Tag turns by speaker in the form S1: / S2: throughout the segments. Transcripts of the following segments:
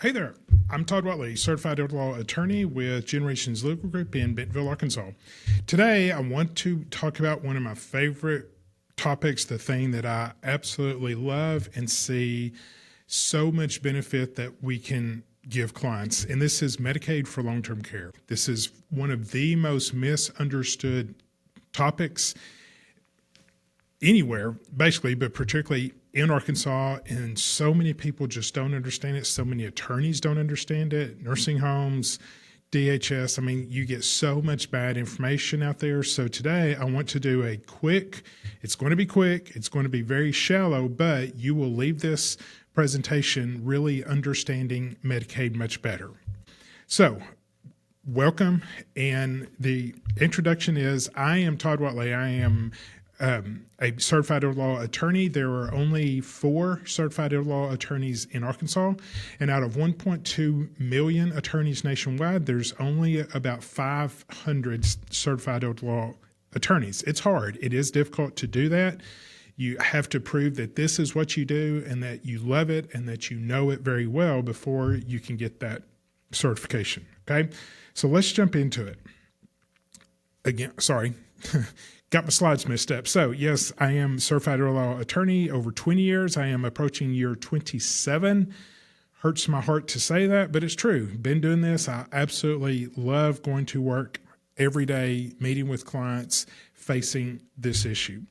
S1: Hey there, I'm Todd Watley, Certified Elder Law Attorney with Generations Legal Group in Bentonville, Arkansas. Today, I want to talk about one of my favorite topics, the thing that I absolutely love and see so much benefit that we can give clients, and this is Medicaid for long-term care. This is one of the most misunderstood topics anywhere, basically, but particularly in Arkansas, and so many people just don't understand it. So many attorneys don't understand it. Nursing homes, DHS, I mean, you get so much bad information out there. So today I want to do a quick, it's going to be quick, it's going to be very shallow, but you will leave this presentation really understanding Medicaid much better. So welcome, and the introduction is, I am Todd Watley. I am a certified elder law attorney. There are only 4 certified elder law attorneys in Arkansas, and out of 1.2 million attorneys nationwide, there's only about 500 certified elder law attorneys. It's hard. It is difficult to do that. You have to prove that this is what you do and that you love it and that you know it very well before you can get that certification. Okay, so let's jump into it. Again, sorry. Got my slides messed up. So yes, I am certified elder law attorney over 20 years. I am approaching year 27. Hurts my heart to say that, but it's true. Been doing this. I absolutely love going to work every day, meeting with clients, facing this issue.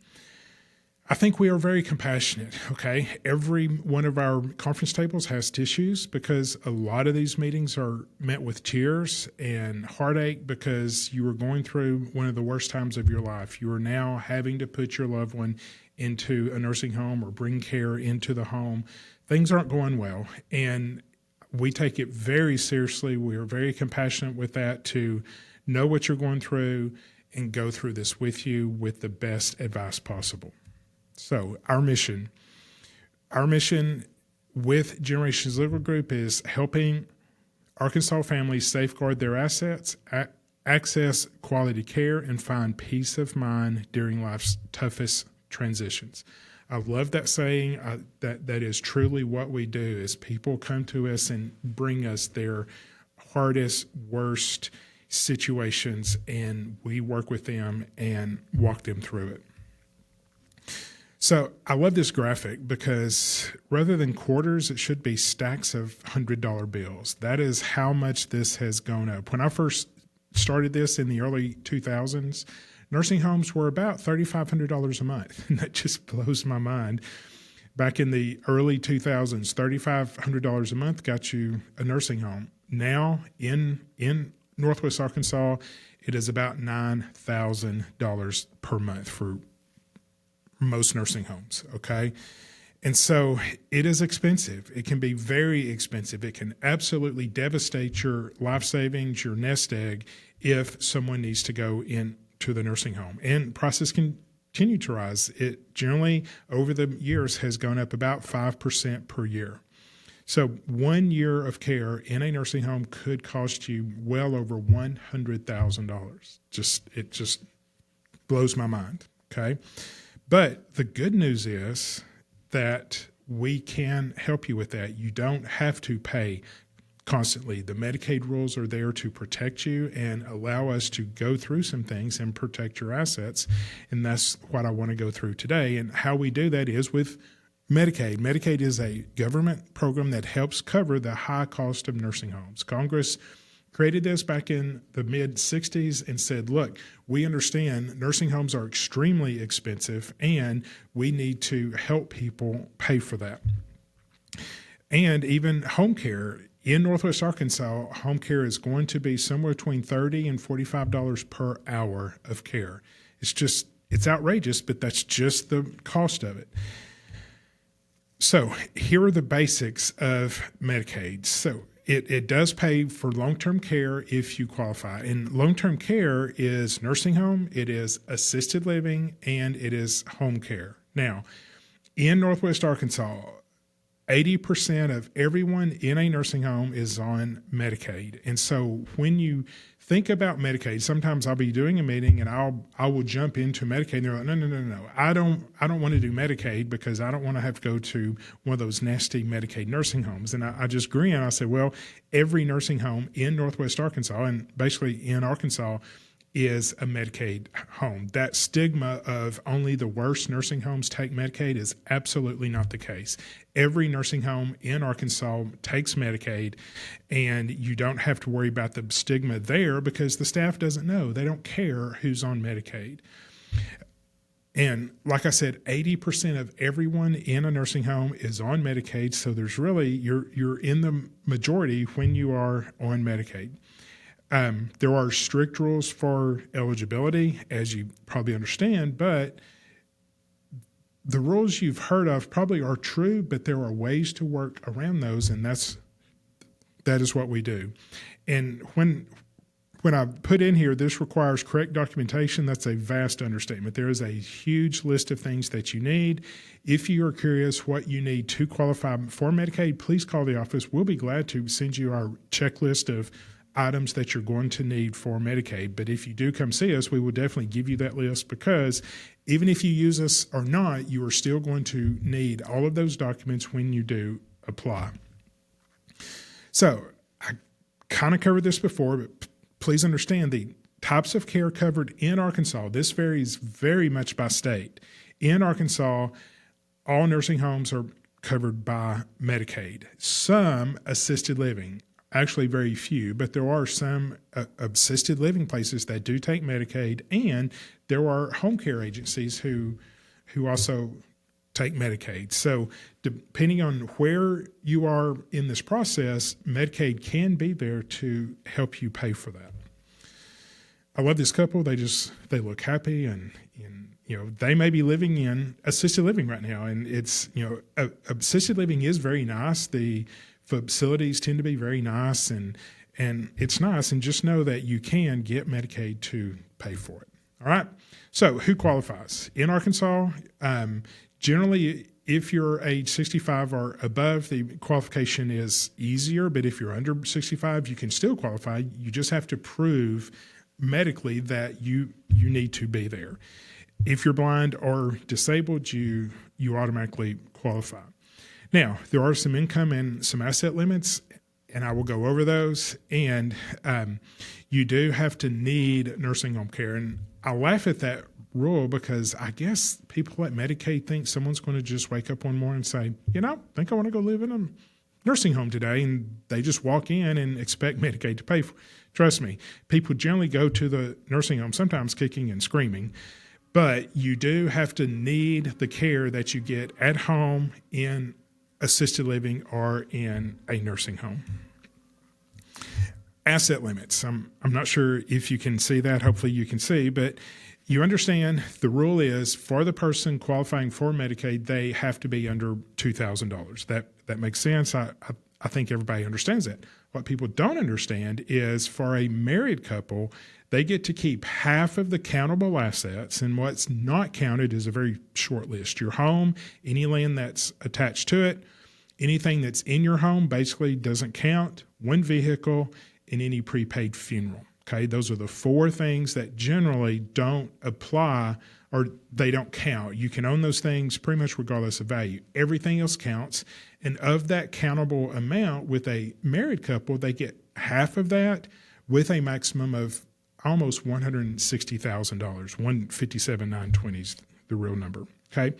S1: I think we are very compassionate, okay? Every one of our conference tables has tissues because a lot of these meetings are met with tears and heartache because you are going through one of the worst times of your life. You are now having to put your loved one into a nursing home or bring care into the home. Things aren't going well, and we take it very seriously. We are very compassionate with that, to know what you're going through and go through this with you with the best advice possible. So our mission with Generations Legal Group is helping Arkansas families safeguard their assets, access quality care, and find peace of mind during life's toughest transitions. I love that saying. That is truly what we do. Is people come to us and bring us their hardest, worst situations, and we work with them and walk them through it. So I love this graphic because rather than quarters, it should be stacks of $100 bills. That is how much this has gone up. When I first started this in the early 2000s, nursing homes were about $3,500 a month, and that just blows my mind. Back in the early 2000s, $3,500 a month got you a nursing home. Now in Northwest Arkansas, it is about $9,000 per month for most nursing homes, okay? And so it is expensive. It can be very expensive. It can absolutely devastate your life savings, your nest egg, if someone needs to go into the nursing home. And prices continue to rise. It generally, over the years, has gone up about 5% per year. So 1 year of care in a nursing home could cost you well over $100,000. It just blows my mind, okay? But the good news is that we can help you with that. You don't have to pay constantly. The Medicaid rules are there to protect you and allow us to go through some things and protect your assets. And that's what I want to go through today. And how we do that is with Medicaid. Medicaid is a government program that helps cover the high cost of nursing homes. Congress created this back in the mid-'60s and said, look, we understand nursing homes are extremely expensive and we need to help people pay for that. And even home care. In Northwest Arkansas, home care is going to be somewhere between $30 and $45 per hour of care. It's outrageous, but that's just the cost of it. So here are the basics of Medicaid. So it does pay for long-term care if you qualify. And long-term care is nursing home, it is assisted living, and it is home care. Now, in Northwest Arkansas, 80% of everyone in a nursing home is on Medicaid. And so when you think about Medicaid, sometimes I'll be doing a meeting and I will jump into Medicaid and they're like, no. I don't want to do Medicaid because I don't want to have to go to one of those nasty Medicaid nursing homes. And I just grin. I said, well, every nursing home in Northwest Arkansas and basically in Arkansas is a Medicaid home. That stigma of only the worst nursing homes take Medicaid is absolutely not the case. Every nursing home in Arkansas takes Medicaid, and you don't have to worry about the stigma there because the staff doesn't know. They don't care who's on Medicaid. And like I said, 80% of everyone in a nursing home is on Medicaid, so there's really, you're in the majority when you are on Medicaid. There are strict rules for eligibility, as you probably understand, but the rules you've heard of probably are true, but there are ways to work around those, and that is what we do. And when I put in here, this requires correct documentation, that's a vast understatement. There is a huge list of things that you need. If you are curious what you need to qualify for Medicaid, please call the office. We'll be glad to send you our checklist of items that you're going to need for Medicaid. But if you do come see us, we will definitely give you that list because even if you use us or not, you are still going to need all of those documents when you do apply. So I kind of covered this before, but please understand the types of care covered in Arkansas. This varies very much by state. In Arkansas, all nursing homes are covered by Medicaid. Some assisted living, actually very few, but there are some assisted living places that do take Medicaid, and there are home care agencies who also take Medicaid. So depending on where you are in this process, Medicaid can be there to help you pay for that. I love this couple. They look happy and they may be living in assisted living right now, and it's, assisted living is very nice. The facilities tend to be very nice, and it's nice. And just know that you can get Medicaid to pay for it. All right. So who qualifies in Arkansas? Generally, if you're age 65 or above, the qualification is easier. But if you're under 65, you can still qualify. You just have to prove medically that you need to be there. If you're blind or disabled, you automatically qualify. Now, there are some income and some asset limits, and I will go over those. And you do have to need nursing home care. And I laugh at that rule because I guess people at Medicaid think someone's going to just wake up one morning and say, I think I want to go live in a nursing home today. And they just walk in and expect Medicaid to pay for it. Trust me, people generally go to the nursing home, sometimes kicking and screaming. But you do have to need the care that you get at home, in assisted living, or in a nursing home. Asset limits. I'm not sure if you can see that. Hopefully you can see, but you understand the rule is for the person qualifying for Medicaid, they have to be under $2,000. That makes sense. I think everybody understands that. What people don't understand is for a married couple, they get to keep half of the countable assets, and what's not counted is a very short list. Your home, any land that's attached to it, anything that's in your home basically doesn't count, one vehicle, and any prepaid funeral. Okay, those are the four things that generally don't apply or they don't count. You can own those things pretty much regardless of value. Everything else counts, and of that countable amount with a married couple, they get half of that with a maximum of almost $160,000. $157,920 is the real number. Okay,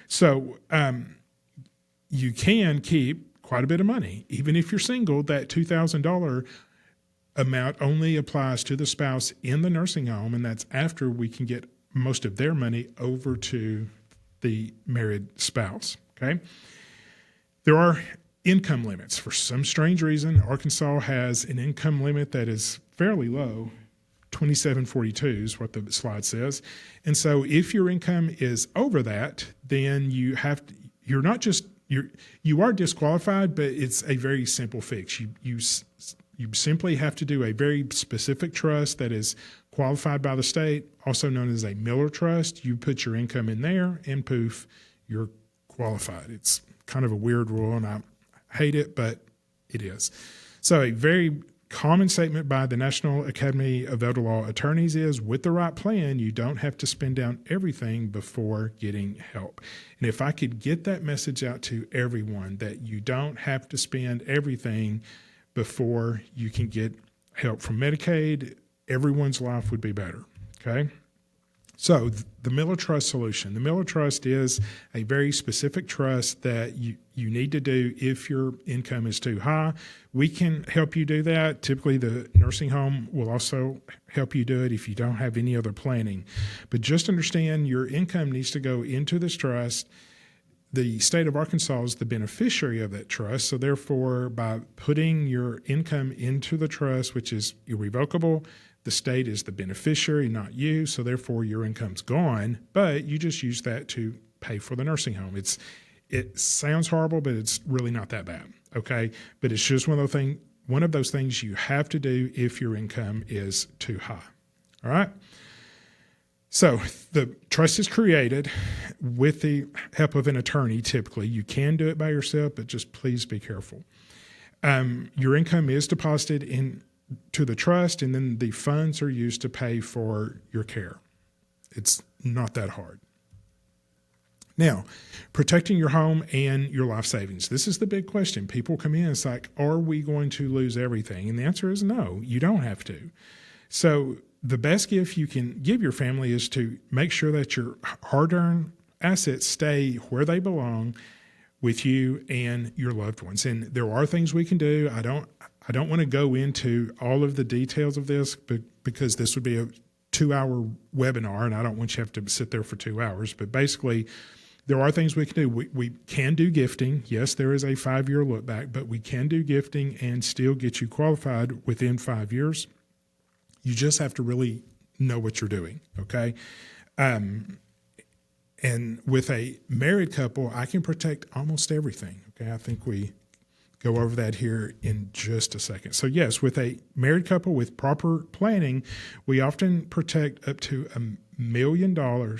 S1: so you can keep quite a bit of money, even if you're single. That $2,000 amount only applies to the spouse in the nursing home, and that's after we can get most of their money over to the married spouse. Okay, there are income limits. For some strange reason, Arkansas has an income limit that is fairly low. 2742 is what the slide says. And so if your income is over that, then you are disqualified, but it's a very simple fix. You simply have to do a very specific trust that is qualified by the state, also known as a Miller trust. You put your income in there and poof, you're qualified. It's kind of a weird rule, and I hate it, but it is. So a very common statement by the National Academy of Elder Law Attorneys is, with the right plan, you don't have to spend down everything before getting help. And if I could get that message out to everyone, that you don't have to spend everything before you can get help from Medicaid, everyone's life would be better, okay? So the Miller Trust solution. The Miller Trust is a very specific trust that you need to do if your income is too high. We can help you do that. Typically, the nursing home will also help you do it if you don't have any other planning. But just understand your income needs to go into this trust. The state of Arkansas is the beneficiary of that trust. So therefore, by putting your income into the trust, which is irrevocable, the state is the beneficiary, not you. So therefore, your income's gone, but you just use that to pay for the nursing home. It sounds horrible, but it's really not that bad, okay? But it's just one of those things you have to do if your income is too high, all right? So the trust is created with the help of an attorney. Typically, you can do it by yourself, but just please be careful. Your income is deposited into the trust, and then the funds are used to pay for your care. It's not that hard. Now, protecting your home and your life savings. This is the big question. People come in, it's like, are we going to lose everything? And the answer is no, you don't have to. So the best gift you can give your family is to make sure that your hard-earned assets stay where they belong with you and your loved ones. And there are things we can do. I don't want to go into all of the details of this because this would be a 2-hour webinar, and I don't want you to have to sit there for 2 hours. But basically, there are things we can do. We can do gifting. Yes, there is a 5-year look back, but we can do gifting and still get you qualified within 5 years. You just have to really know what you're doing, okay? And with a married couple, I can protect almost everything, okay? I think we go over that here in just a second. So yes, with a married couple with proper planning, we often protect up to $1 million.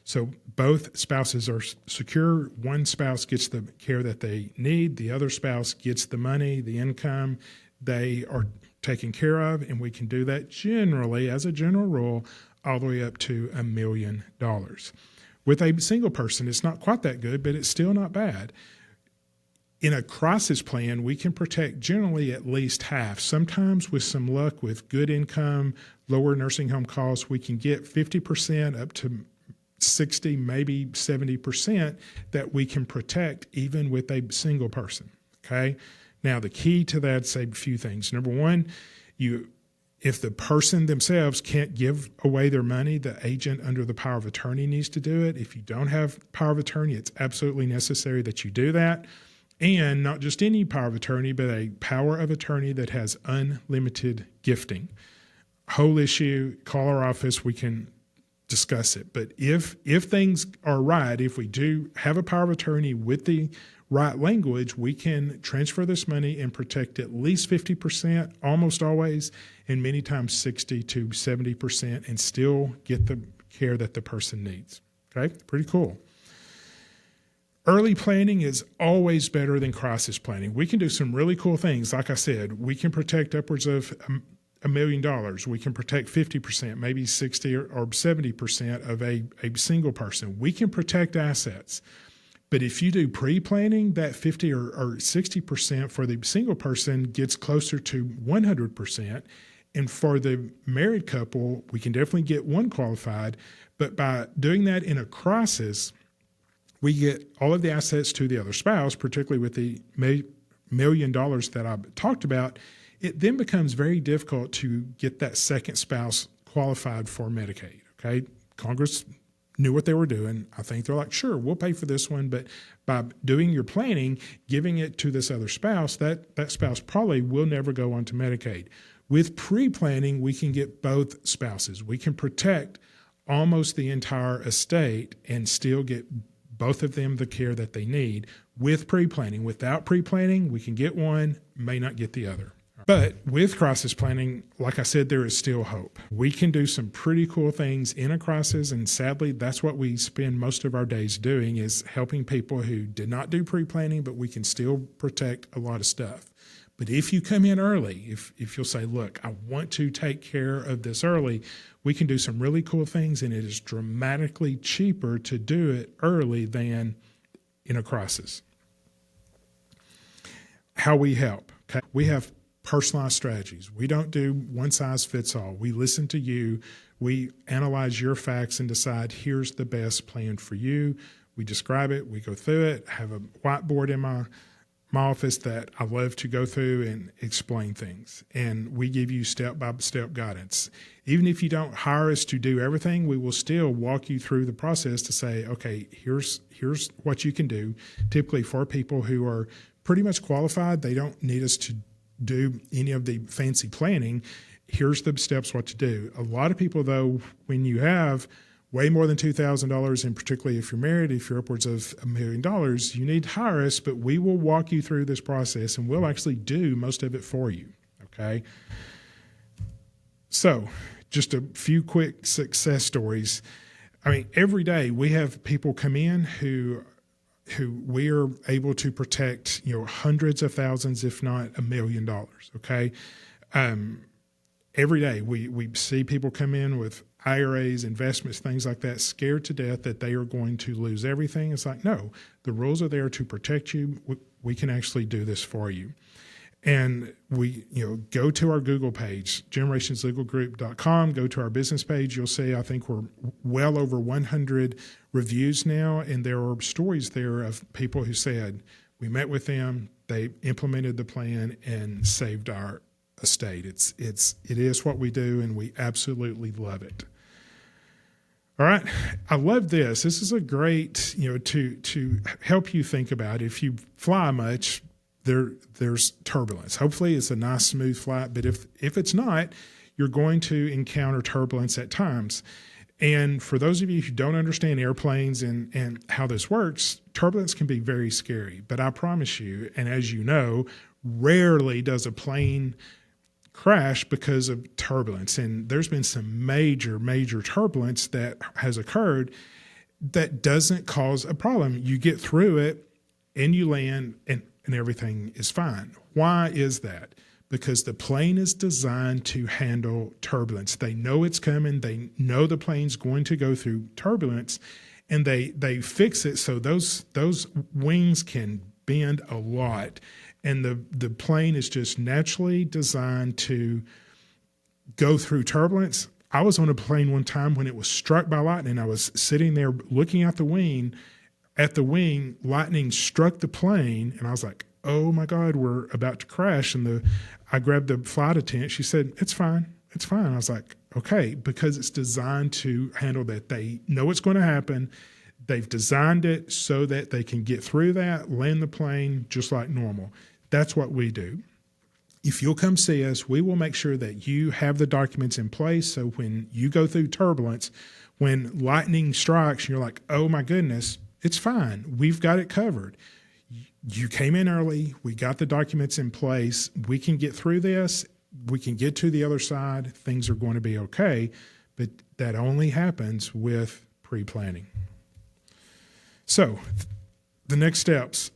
S1: So both spouses are secure. One spouse gets the care that they need. The other spouse gets the money, the income they are taken care of, and we can do that generally, as a general rule, all the way up to $1 million. With a single person, it's not quite that good, but it's still not bad. In a crisis plan, we can protect generally at least half. Sometimes with some luck, with good income, lower nursing home costs, we can get 50% up to 60, maybe 70% that we can protect even with a single person, okay? Now, the key to that is a few things. Number one, if the person themselves can't give away their money, the agent under the power of attorney needs to do it. If you don't have power of attorney, it's absolutely necessary that you do that. And not just any power of attorney, but a power of attorney that has unlimited gifting. Whole issue, call our office, we can discuss it. But if things are right, if we do have a power of attorney with the right language, we can transfer this money and protect at least 50%, almost always, and many times 60 to 70%, and still get the care that the person needs. Okay, pretty cool. Early planning is always better than crisis planning. We can do some really cool things. Like I said, we can protect upwards of $1 million. We can protect 50%, maybe 60 or 70% of a single person. We can protect assets. But if you do pre-planning, that 50 or 60% for the single person gets closer to 100%. And for the married couple, we can definitely get one qualified. But by doing that in a crisis, we get all of the assets to the other spouse, particularly with the $1 million that I talked about. It then becomes very difficult to get that second spouse qualified for Medicaid, okay? Congress knew what they were doing. I think they're like, sure, we'll pay for this one, but by doing your planning, giving it to this other spouse, that spouse probably will never go on to Medicaid. With pre-planning, we can get both spouses. We can protect almost the entire estate and still get both of them the care that they need with pre-planning. Without pre-planning, we can get one, may not get the other, But with crisis planning, like I said, there is still hope. We can do some pretty cool things in a crisis, and sadly, that's what we spend most of our days doing, is helping people who did not do pre-planning, but we can still protect a lot of stuff. But if you come in early, if you'll say, look, I want to take care of this early, we can do some really cool things, and it is dramatically cheaper to do it early than in a crisis. How we help, okay? We have personalized strategies. We don't do one size fits all. We listen to you. We analyze your facts and decide here's the best plan for you. We describe it. We go through it. I have a whiteboard in my office that I love to go through and explain things. And we give you step-by-step guidance. Even if you don't hire us to do everything, we will still walk you through the process to say, okay, here's what you can do. Typically for people who are pretty much qualified, they don't need us to do any of the fancy planning. Here's the steps what to do. A lot of people, though, when you have way more than $2,000, and particularly if you're married, if you're upwards of $1 million, you need to hire us, but we will walk you through this process and we'll actually do most of it for you, okay? So just a few quick success stories. I mean, every day we have people come in who we are able to protect, hundreds of thousands, if not $1 million, okay? Every day we see people come in with IRAs, investments, things like that, scared to death that they are going to lose everything. It's like, no, the rules are there to protect you. We can actually do this for you. And we, go to our Google page, generationslegalgroup.com, go to our business page. You'll see, I think we're well over 100 reviews now. And there are stories there of people who said, we met with them, they implemented the plan and saved our estate. It is what we do, and we absolutely love it. All right. I love this. This is a great, to help you think about. If you fly much, there's turbulence. Hopefully it's a nice, smooth flight, but if it's not, you're going to encounter turbulence at times. And for those of you who don't understand airplanes and how this works, turbulence can be very scary. But I promise you, and as you know, rarely does a plane crash because of turbulence. And there's been some major, major turbulence that has occurred that doesn't cause a problem. You get through it and you land and everything is fine. Why is that? Because the plane is designed to handle turbulence. They know it's coming. They know the plane's going to go through turbulence, and they fix it so those wings can bend a lot. And the plane is just naturally designed to go through turbulence. I was on a plane one time when it was struck by lightning. I was sitting there looking at the wing. At the wing, lightning struck the plane, and I was like, oh my God, we're about to crash. And I grabbed the flight attendant. She said, it's fine. It's fine. I was like, okay, because it's designed to handle that. They know it's going to happen. They've designed it so that they can get through that, land the plane just like normal. That's what we do. If you'll come see us, we will make sure that you have the documents in place. So when you go through turbulence, when lightning strikes, you're like, oh my goodness, it's fine. We've got it covered. You came in early. We got the documents in place. We can get through this. We can get to the other side. Things are going to be okay. But that only happens with pre-planning. So the next steps,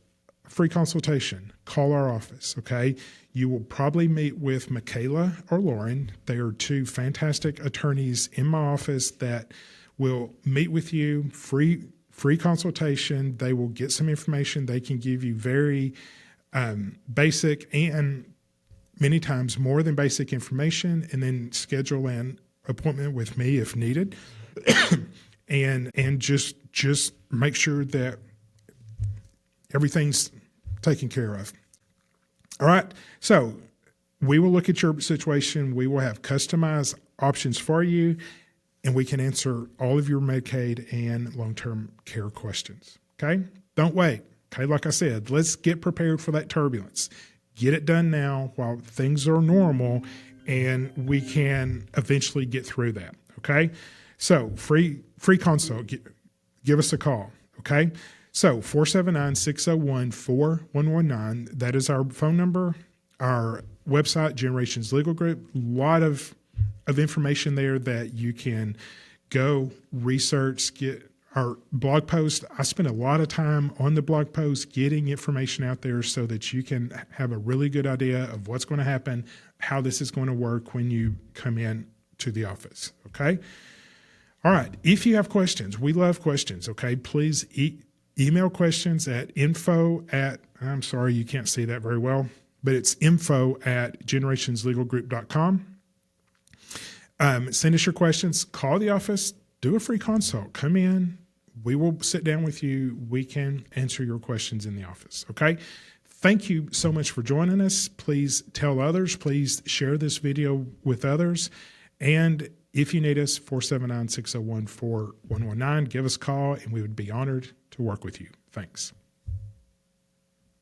S1: free consultation. Call our office, okay? You will probably meet with Michaela or Lauren. They are two fantastic attorneys in my office that will meet with you, free consultation. They will get some information. They can give you very basic and many times more than basic information, and then schedule an appointment with me if needed. and just make sure that everything's taken care of. All right. So we will look at your situation. We will have customized options for you, and we can answer all of your Medicaid and long-term care questions. Okay. Don't wait. Okay. Like I said, let's get prepared for that turbulence. Get it done now while things are normal, and we can eventually get through that. Okay. So free consult, give us a call. Okay. So 479-601-4119, that is our phone number. our website, Generations Legal Group. A lot of information there that you can go research, get our blog post. I spend a lot of time on the blog post getting information out there so that you can have a really good idea of what's going to happen, how this is going to work when you come in to the office. Okay. All right. If you have questions, we love questions. Okay. Please email questions at I'm sorry, you can't see that very well, but it's info@generationslegalgroup.com. Send us your questions, call the office, do a free consult, come in. We will sit down with you. We can answer your questions in the office. Okay. Thank you so much for joining us. Please tell others. Please share this video with others. And if you need us, 479-601-4119, give us a call and we would be honored to work with you. Thanks.